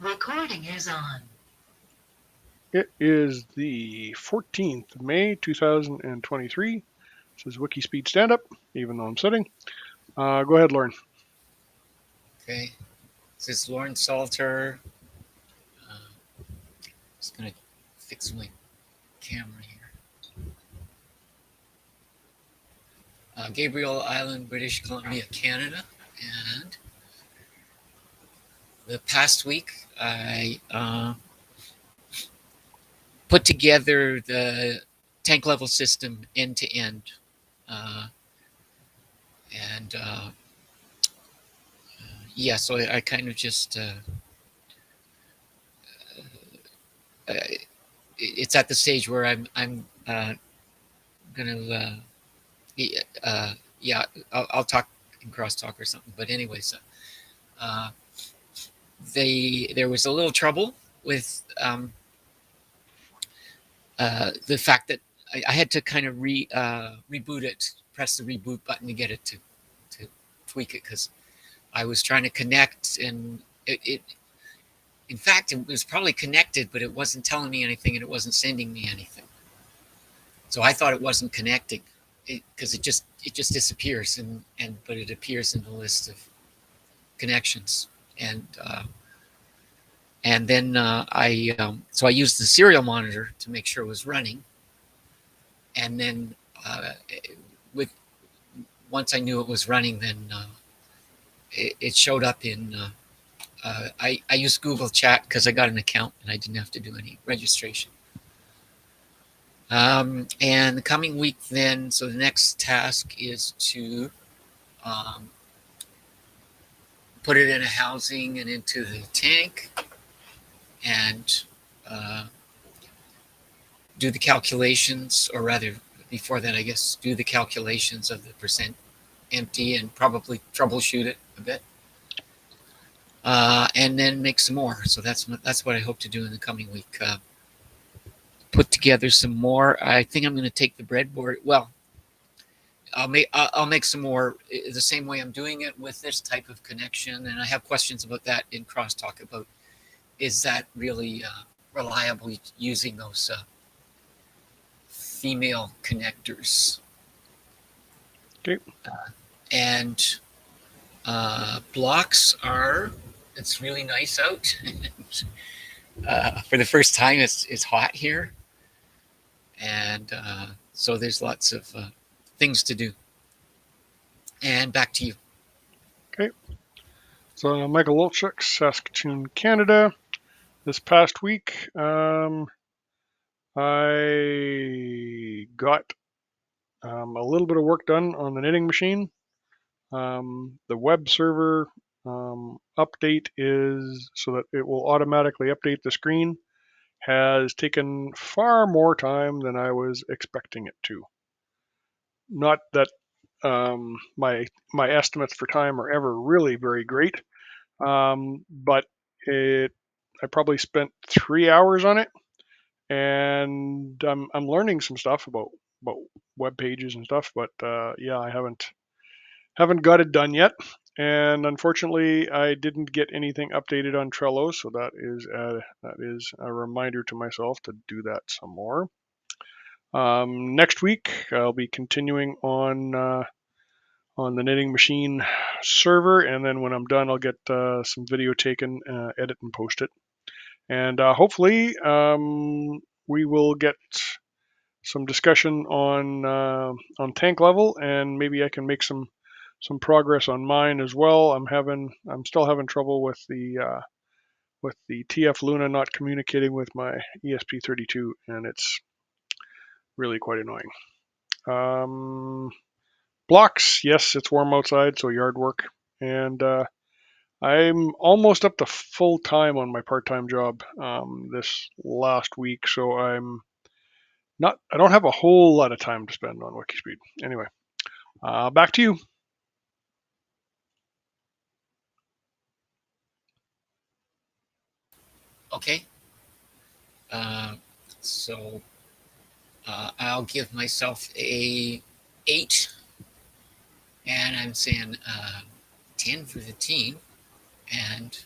Recording is on. It is the 14th of May, 2023. This is WIKISPEED Standup, even though I'm sitting. Go ahead, Lauren. Okay. This is Lauren Salter. Just going to fix my camera here. Gabriel Island, British Columbia, Canada. And the past week, I put together the tank level system end to end. And yeah, so I kind of just, uh, it's at the stage where I'm going to, yeah, I'll talk in crosstalk or something. But anyways, uh, there was a little trouble with the fact that I had to kind of reboot it, press the reboot button to get it to tweak it because I was trying to connect and it in fact it was probably connected, but it wasn't telling me anything and it wasn't sending me anything. So I thought it wasn't connecting because it just disappears and but it appears in the list of connections and then I used the serial monitor to make sure it was running, and then with once I knew it was running, then it showed up in. I used Google Chat because I got an account and I didn't have to do any registration. And the coming week, then, so the next task is to um, put it in a housing and into the tank, and uh, do the calculations, or rather, before that, I guess, do the calculations of the percent empty and probably troubleshoot it a bit, and then make some more. So that's what I hope to do in the coming week. Put together some more. I think I'm going to take the breadboard. Well, I'll make some more the same way I'm doing it with this type of connection, and I have questions about that in crosstalk about is that really reliable using those female connectors. Okay. And blocks are, it's really nice out. For the first time, it's hot here, and so there's lots of things to do. And back to you. Okay. So, Michael Wolchuk, Saskatoon, Canada. This past week, I got a little bit of work done on the knitting machine. The web server update is so that it will automatically update the screen has taken far more time than I was expecting it to. Not that my estimates for time are ever really very great, but it I probably spent 3 hours on it, and I'm learning some stuff about web pages and stuff. But yeah, I haven't got it done yet. And unfortunately, I didn't get anything updated on Trello, so that is a reminder to myself to do that some more. Next week, I'll be continuing on the knitting machine server, and then when I'm done, I'll get some video taken, edit and post it, and hopefully we will get some discussion on tank level, and maybe I can make some progress on mine as well. I'm still having trouble with the TF Luna not communicating with my ESP32, and it's really quite annoying. Blocks, yes, it's warm outside, so yard work, and I'm almost up to full time on my part time job this last week, so I don't have a whole lot of time to spend on WikiSpeed. Anyway, back to you. Okay. Uh, so I'll give myself a 8, and I'm saying 10 for the team. And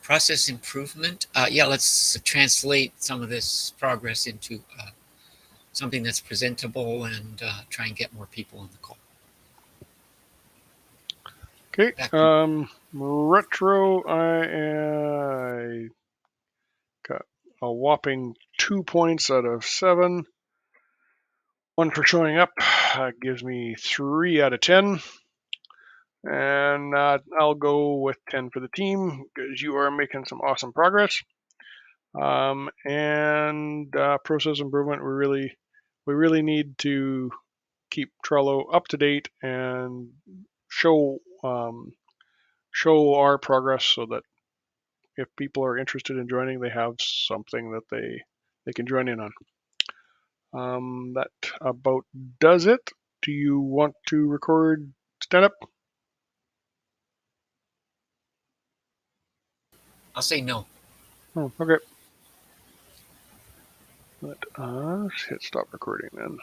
Process improvement. Yeah, let's translate some of this progress into something that's presentable and try and get more people on the call. Okay. Back to you. Retro, I got a whopping 2 points out of 7. 1 for showing up. That gives me 3 out of 10. And I'll go with 10 for the team because you are making some awesome progress. And process improvement, we really need to keep Trello up to date and show show our progress so that if people are interested in joining, they have something that they can join in on. That about does it. Do you want to record stand up? I'll say no. Oh, okay. Let us hit stop recording then.